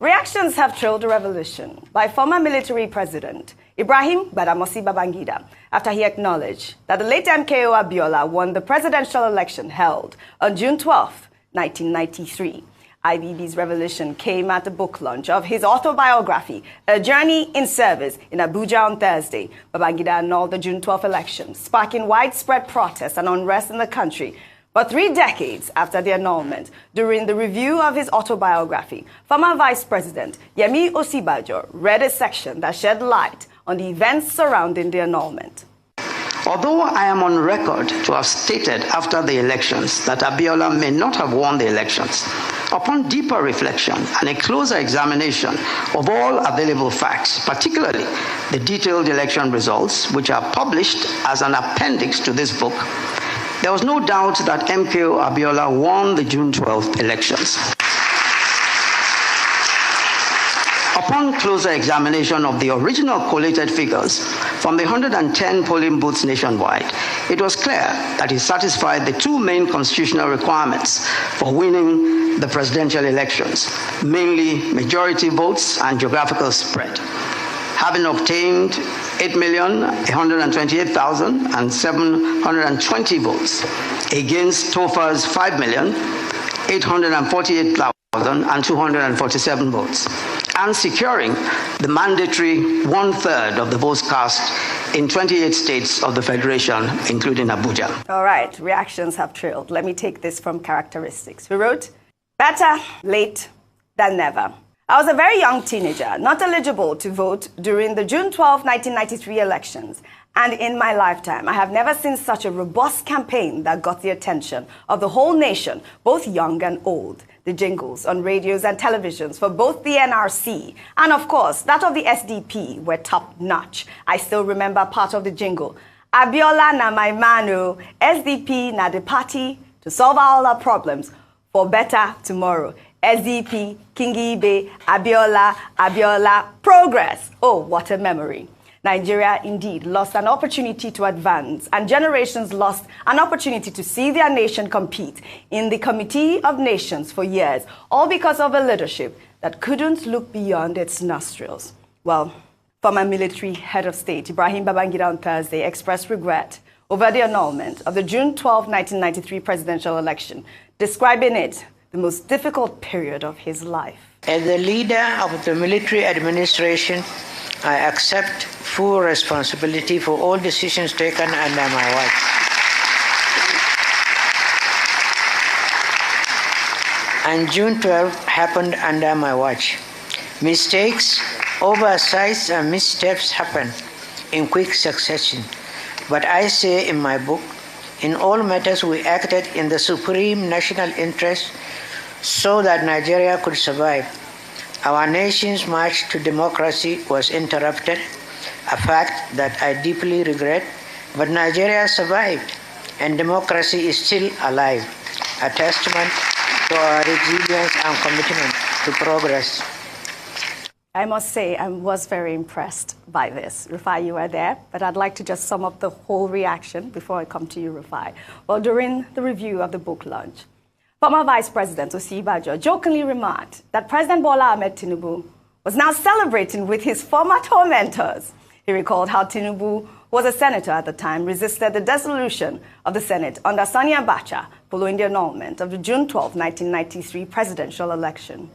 Reactions have trailed the revolution by former military president Ibrahim Badamasi Babangida after he acknowledged that the late MKO Abiola won the presidential election held on June 12, 1993. IBB's revolution came at the book launch of his autobiography, A Journey in Service, in Abuja on Thursday. Babangida annulled the June 12 election, sparking widespread protests and unrest in the country. But 3 decades after the annulment, during the review of his autobiography, former Vice President Yemi Osibajo read a section that shed light on the events surrounding the annulment. Although I am on record to have stated after the elections that Abiola may not have won the elections, upon deeper reflection and a closer examination of all available facts, particularly the detailed election results, which are published as an appendix to this book, there was no doubt that MKO Abiola won the June 12th elections. Upon closer examination of the original collated figures from the 110 polling booths nationwide, it was clear that he satisfied the 2 main constitutional requirements for winning the presidential elections, mainly majority votes and geographical spread, having obtained 8,128,720 votes against Tofa's 5,848,247 votes, and securing the mandatory 1/3 of the votes cast in 28 states of the Federation, including Abuja. All right, reactions have trailed. Let me take this from characteristics. We wrote, better late than never. I was a very young teenager, not eligible to vote during the June 12, 1993 elections. And in my lifetime, I have never seen such a robust campaign that got the attention of the whole nation, both young and old. The jingles on radios and televisions for both the NRC and, of course, that of the SDP were top-notch. I still remember part of the jingle. Abiola na my mano, SDP na the party to solve all our problems for better tomorrow. SDP, Kingibe, Abiola, Abiola, progress. Oh, what a memory. Nigeria indeed lost an opportunity to advance, and generations lost an opportunity to see their nation compete in the Committee of Nations for years, all because of a leadership that couldn't look beyond its nostrils. Well, former military head of state Ibrahim Babangida on Thursday expressed regret over the annulment of the June 12, 1993 presidential election, describing it the most difficult period of his life. As the leader of the military administration, I accept full responsibility for all decisions taken under my watch. And June 12 happened under my watch. Mistakes, oversights, and missteps happen in quick succession. But I say in my book, in all matters we acted in the supreme national interest so that Nigeria could survive. Our nation's march to democracy was interrupted, a fact that I deeply regret, but Nigeria survived, and democracy is still alive, a testament to our resilience and commitment to progress. I must say, I was very impressed by this. Rufai, you were there, but I'd like to just sum up the whole reaction before I come to you, Rufai. Well, during the review of the book launch, former Vice President Osibajo jokingly remarked that President Bola Ahmed Tinubu was now celebrating with his former tormentors. He recalled how Tinubu, who was a senator at the time, resisted the dissolution of the Senate under Sani Abacha following the annulment of the June 12, 1993 presidential election.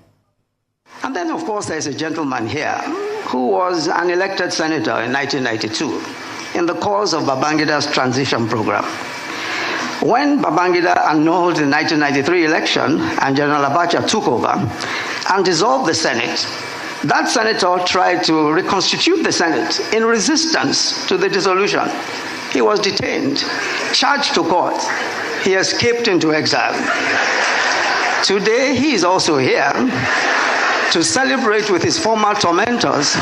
And then, of course, there's a gentleman here who was an elected senator in 1992 in the course of Babangida's transition program. When Babangida annulled the 1993 election and General Abacha took over and dissolved the Senate, that senator tried to reconstitute the Senate in resistance to the dissolution. He was detained, charged to court. He escaped into exile. Today, he is also here to celebrate with his former tormentors.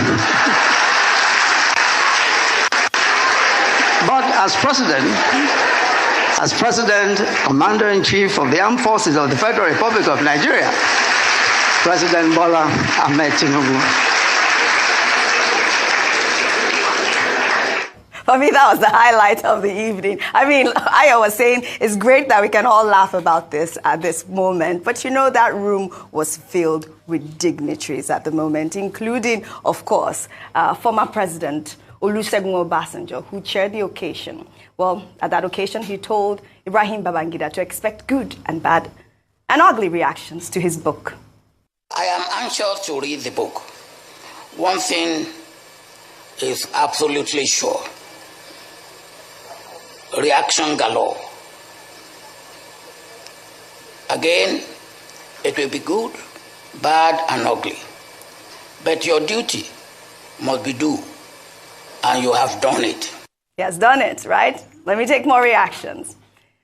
But as President, Commander-in-Chief of the Armed Forces of the Federal Republic of Nigeria, President Bola Ahmed Tinubu. For me, that was the highlight of the evening. I mean, I was saying it's great that we can all laugh about this at this moment, but you know that room was filled with dignitaries at the moment, including, of course, former President Olusegun Obasanjo, who chaired the occasion. Well, at that occasion, he told Ibrahim Babangida to expect good and bad and ugly reactions to his book. I am anxious to read the book. One thing is absolutely sure. Reaction galore. Again, it will be good, bad, and ugly. But your duty must be due, and you have done it. He has done it, right? Let me take more reactions.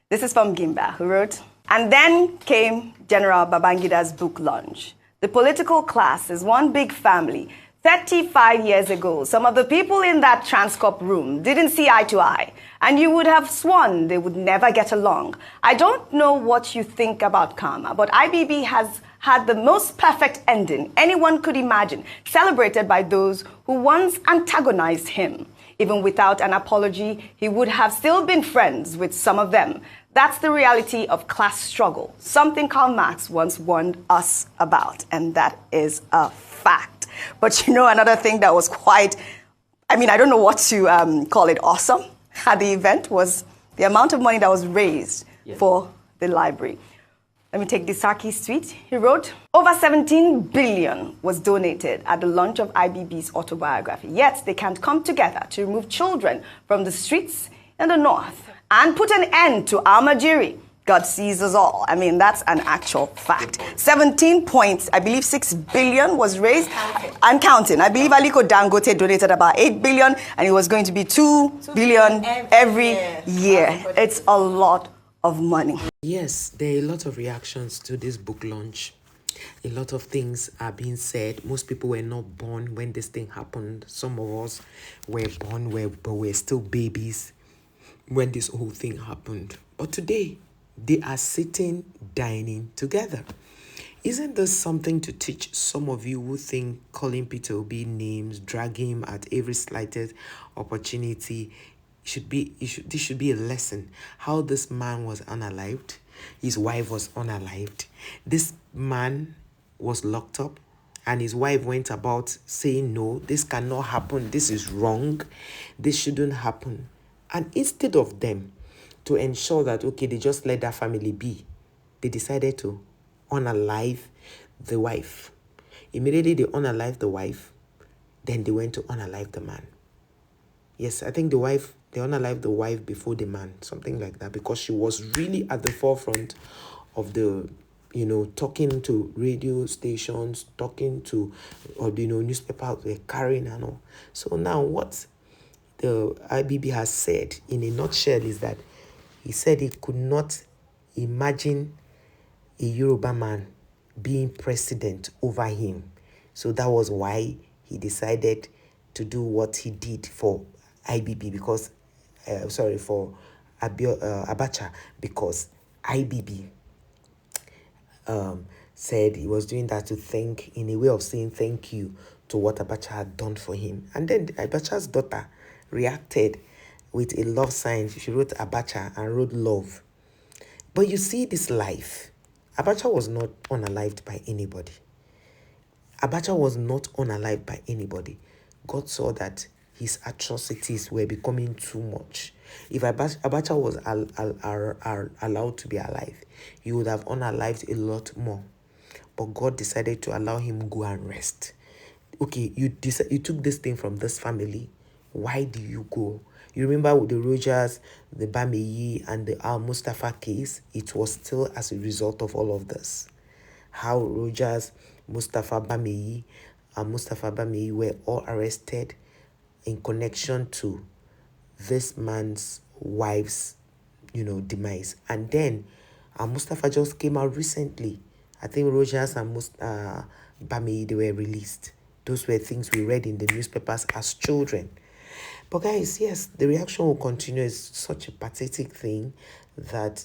This is from Gimba, who wrote, and then came General Babangida's book launch. The political class is one big family. 35 years ago, some of the people in that Transcorp room didn't see eye to eye, and you would have sworn they would never get along. I don't know what you think about karma, but IBB has had the most perfect ending anyone could imagine, celebrated by those who once antagonized him. Even without an apology, he would have still been friends with some of them. That's the reality of class struggle, something Karl Marx once warned us about, and that is a fact. But you know, another thing that was quite, I don't know what to call it, awesome at the event was the amount of money that was raised for the library. Let me take this Sarki's tweet. He wrote, over 17 billion was donated at the launch of IBB's autobiography. Yet they can't come together to remove children from the streets in the north and put an end to Almajiri. God sees us all. That's an actual fact. 6 billion was raised and counting. I believe Aliko Dangote donated about 8 billion, and it was going to be 2 billion every year. It's a lot of money. Yes, there are a lot of reactions to this book launch. A lot of things are being said. Most people were not born when this thing happened. Some of us were born, but we're still babies when this whole thing happened. But today, they are sitting, dining together. Isn't this something to teach some of you who think calling Peter Obi names, dragging him at every slightest opportunity, this should be a lesson. How this man was unalived, his wife was unalived. This man was locked up, and his wife went about saying, no, this cannot happen, this is wrong, this shouldn't happen. And instead of them to ensure that, okay, they just let that family be, they decided to unalive the wife. Immediately they unalived the wife, then they went to unalive the man. Yes, I think they unalived the wife before the man, something like that, because she was really at the forefront of the, talking to radio stations, talking to, newspapers were carrying and all. So now what the IBB has said in a nutshell is that he said he could not imagine a Yoruba man being president over him. So that was why he decided to do what he did for IBB for Abacha, because IBB said he was doing that to thank, in a way of saying thank you to what Abacha had done for him. And then Abacha's daughter reacted with a love sign. She wrote Abacha and wrote love. But you see this life. Abacha was not unalived by anybody. Abacha was not unalived by anybody. God saw that his atrocities were becoming too much. If Abacha was allowed to be alive, he would have unalived a lot more. But God decided to allow him go and rest. Okay, you took this thing from this family. Why do you go? You remember with the Rogers, the Bameyi, and the Al-Mustafa case? It was still as a result of all of this. How Rogers, Mustafa Bameyi, and Mustafa Bameyi were all arrested in connection to this man's wife's, demise. And then Mustafa just came out recently. I think Rogers and Bameyi, they were released. Those were things we read in the newspapers as children. But guys, yes, the reaction will continue. It's such a pathetic thing that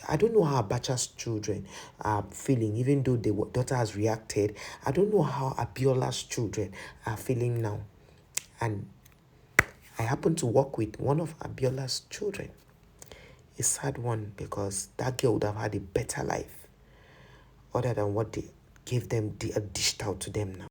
I don't know how Abacha's children are feeling, even though the daughter has reacted. I don't know how Abiola's children are feeling now. And I happened to work with one of Abiola's children. A sad one, because that girl would have had a better life other than what they gave them, dished out to them now.